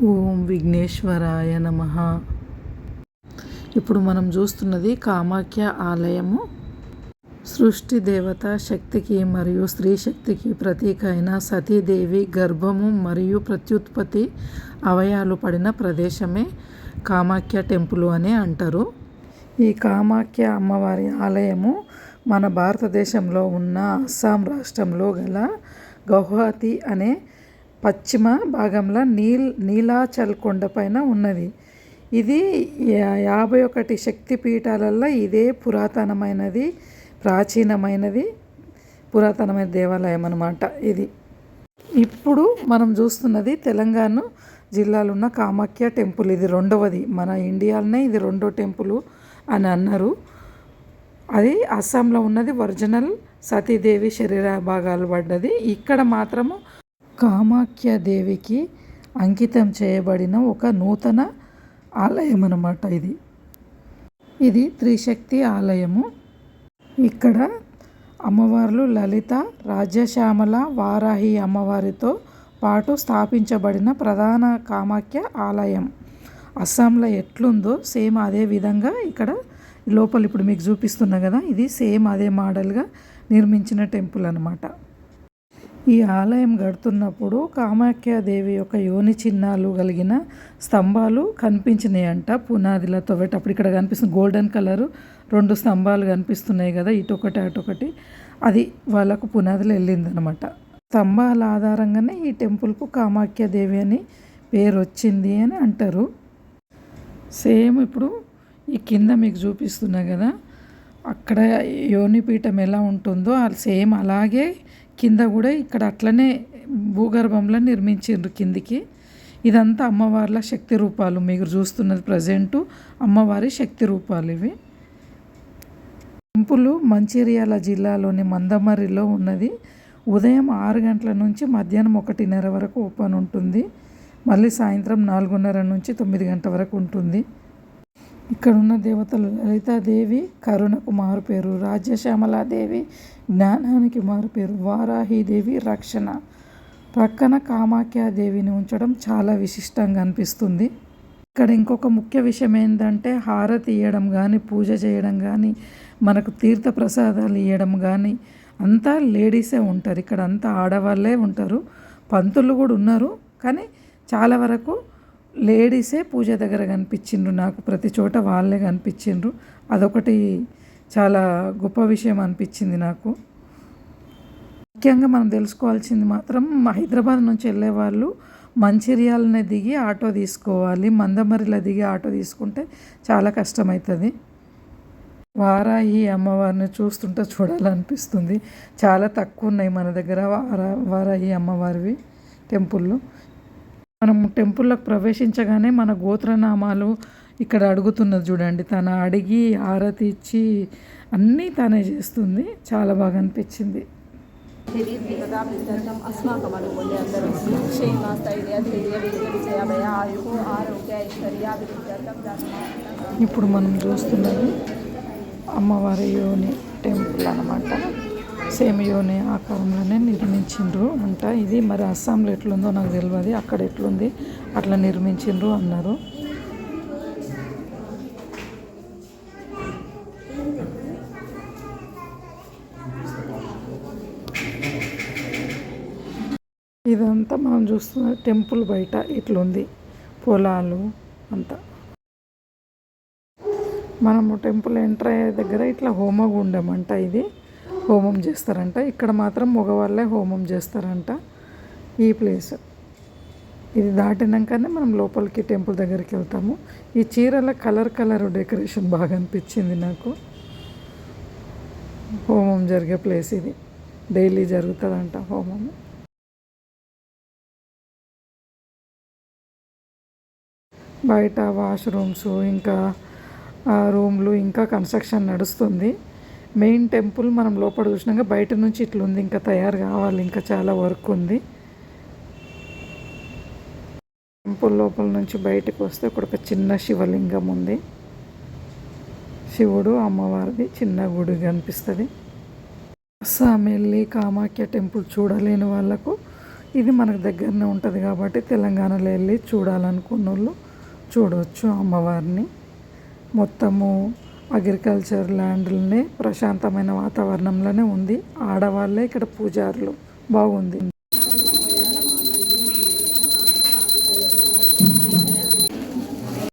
ఓం విఘ్నేశ్వరాయ నమః. ఇప్పుడు మనం చూస్తున్నది కామాఖ్య ఆలయము. సృష్టి దేవత శక్తికి మరియు స్త్రీ శక్తికి ప్రతీక అయిన సతీదేవి గర్భము మరియు ప్రత్యుత్పత్తి అవయాలు పడిన ప్రదేశమే కామాఖ్య టెంపుల్ అని అంటారు. ఈ కామాఖ్య అమ్మవారి ఆలయము మన భారతదేశంలో ఉన్న అస్సాం రాష్ట్రంలో గల గౌహతి అనే పశ్చిమ భాగంలో నీలాచల్ కొండపైన ఉన్నది. ఇది 51 శక్తి పీఠాలలో ఇదే పురాతనమైన దేవాలయం అన్నమాట. ఇది ఇప్పుడు మనం చూస్తున్నది తెలంగాణ జిల్లాలో ఉన్న కామాఖ్య టెంపుల్. ఇది రెండవది, మన ఇండియాలోనే ఇది రెండో టెంపుల్ అని అన్నారు. అది అస్సాంలో ఉన్నది ఒరిజినల్ సతీదేవి శరీర భాగాలు పడ్డది. ఇక్కడ మాత్రము కామాఖ్య దేవికి అంకితం చేయబడిన ఒక నూతన ఆలయం అన్నమాట. ఇది త్రిశక్తి ఆలయము. ఇక్కడ అమ్మవార్లు లలిత, రాజ్యశ్యామల, వారాహి అమ్మవారితో పాటు స్థాపించబడిన ప్రధాన కామాఖ్య ఆలయం. అస్సాంలో ఎట్లుందో సేమ్ అదే విధంగా ఇక్కడ లోపల ఇప్పుడు మీకు చూపిస్తున్నా కదా, ఇది సేమ్ అదే మోడల్గా నిర్మించిన టెంపుల్ అన్నమాట. ఈ ఆలయం కడుతున్నప్పుడు కామాఖ్యాదేవి యొక్క యోని చిహ్నాలు కలిగిన స్తంభాలు కనిపించినాయంట పునాదిలతో పెట్టి. అప్పుడు ఇక్కడ కనిపిస్తుంది గోల్డెన్ కలరు 2 స్తంభాలు కనిపిస్తున్నాయి కదా, ఇటొకటి అటొకటి. అది వాళ్ళకు పునాదిలో వెళ్ళిందనమాట. స్తంభాల ఆధారంగానే ఈ టెంపుల్కు కామాఖ్యాదేవి అని పేరు వచ్చింది అని అంటారు. సేమ్ ఇప్పుడు ఈ కింద మీకు చూపిస్తున్నా కదా, అక్కడ యోనిపీఠం ఎలా ఉంటుందో సేమ్ అలాగే కింద కూడా ఇక్కడ అట్లనే భూగర్భంలో నిర్మించిండ్రు కిందికి. ఇదంతా అమ్మవార్ల శక్తి రూపాలు. మీరు చూస్తున్నది ప్రజెంటు అమ్మవారి శక్తి రూపాలు ఇవి. టెంపుల్ మంచిర్యాల జిల్లాలోని మందమర్రిలో ఉన్నది. ఉదయం 6 గంటల నుంచి మధ్యాహ్నం 1:30 వరకు ఓపెన్ ఉంటుంది. మళ్ళీ సాయంత్రం 4:30 నుంచి 9 గంటల వరకు ఉంటుంది. ఇక్కడ ఉన్న దేవతలు లలితాదేవి కరుణకు మారుపేరు, రాజ్యశ్యామలాదేవి జ్ఞానానికి మారుపేరు, వారాహిదేవి రక్షణ. ప్రక్కన కామాఖ్యాదేవిని ఉంచడం చాలా విశిష్టంగా అనిపిస్తుంది. ఇక్కడ ఇంకొక ముఖ్య విషయం ఏంటంటే హారతి ఇవ్వడం కానీ, పూజ చేయడం కానీ, మనకు తీర్థ ప్రసాదాలు ఇవ్వడం కానీ అంతా లేడీసే ఉంటారు. ఇక్కడ అంతా ఆడవాళ్ళే ఉంటారు. పంతులు కూడా ఉన్నారు, కానీ చాలా వరకు లేడీసే పూజ దగ్గర కనిపించిండ్రు. నాకు ప్రతి చోట వాళ్ళే కనిపించిండ్రు. అదొకటి చాలా గొప్ప విషయం అనిపించింది నాకు. ముఖ్యంగా మనం తెలుసుకోవాల్సింది మాత్రం హైదరాబాద్ నుంచి వెళ్ళే వాళ్ళు మంచిర్యాలనే దిగి ఆటో తీసుకోవాలి. మందమరిలో దిగి ఆటో తీసుకుంటే చాలా కష్టమవుతుంది. వారాహి అమ్మవారిని చూస్తుంటే చూడాలనిపిస్తుంది. చాలా తక్కువ ఉన్నాయి మన దగ్గర వారాహి అమ్మవారివి టెంపుల్లో. మనం టెంపుల్లోకి ప్రవేశించగానే మన గోత్రనామాలు ఇక్కడ అడుగుతున్నది చూడండి. తన అడిగి హారతి ఇచ్చి అన్నీ తనే చేస్తుంది. చాలా బాగా అనిపించింది. ఇప్పుడు మనం చూస్తున్నది అమ్మవారి యోని టెంపుల్ అన్నమాట. సేమ్ యోని ఆకారంలోనే నిర్మించిండ్రు అంట. ఇది మరి అస్సాంలో ఎట్లుందో నాకు తెలియదు, అక్కడ ఎట్లుంది అట్లా నిర్మించిండ్రు అన్నారు. ఇదంతా మనం చూస్తున్న టెంపుల్ బయట ఇట్లుంది, పొలాలు అంతా. మనము టెంపుల్ ఎంటర్ అయ్యే దగ్గర ఇట్లా హోమగుండం అంట. ఇది హోమం చేస్తారంట. ఇక్కడ మాత్రం మగవాళ్ళే హోమం చేస్తారంట ఈ ప్లేస్. ఇది దాటినాకనే మనం లోపలికి టెంపుల్ దగ్గరికి వెళ్తాము. ఈ చీరల కలర్ డెకరేషన్ బాగా అనిపించింది నాకు. హోమం జరిగే ప్లేస్ ఇది. డైలీ జరుగుతుందంట హోమము. బయట వాష్రూమ్స్ ఇంకా రూమ్లు ఇంకా కన్స్ట్రక్షన్ నడుస్తుంది. మెయిన్ టెంపుల్ మనం లోపల చూసినాక బయట నుంచి ఇట్లుంది. ఇంకా తయారు కావాలి, ఇంకా చాలా వర్క్ ఉంది. టెంపుల్ లోపల నుంచి బయటకు వస్తే ఇక్కడ ఒక చిన్న శివలింగం ఉంది. శివుడు అమ్మవారిది చిన్న గుడి కనిపిస్తుంది. అస్సాం వెళ్ళి కామాఖ్య టెంపుల్ చూడలేని వాళ్ళకు ఇది మనకు దగ్గరనే ఉంటుంది కాబట్టి తెలంగాణలో వెళ్ళి చూడాలనుకున్న వాళ్ళు చూడవచ్చు అమ్మవారిని. మొత్తము అగ్రికల్చర్ ల్యాండ్లనే ప్రశాంతమైన వాతావరణంలోనే ఉంది. ఆడవాళ్ళే ఇక్కడ పూజారులు. బాగుంది.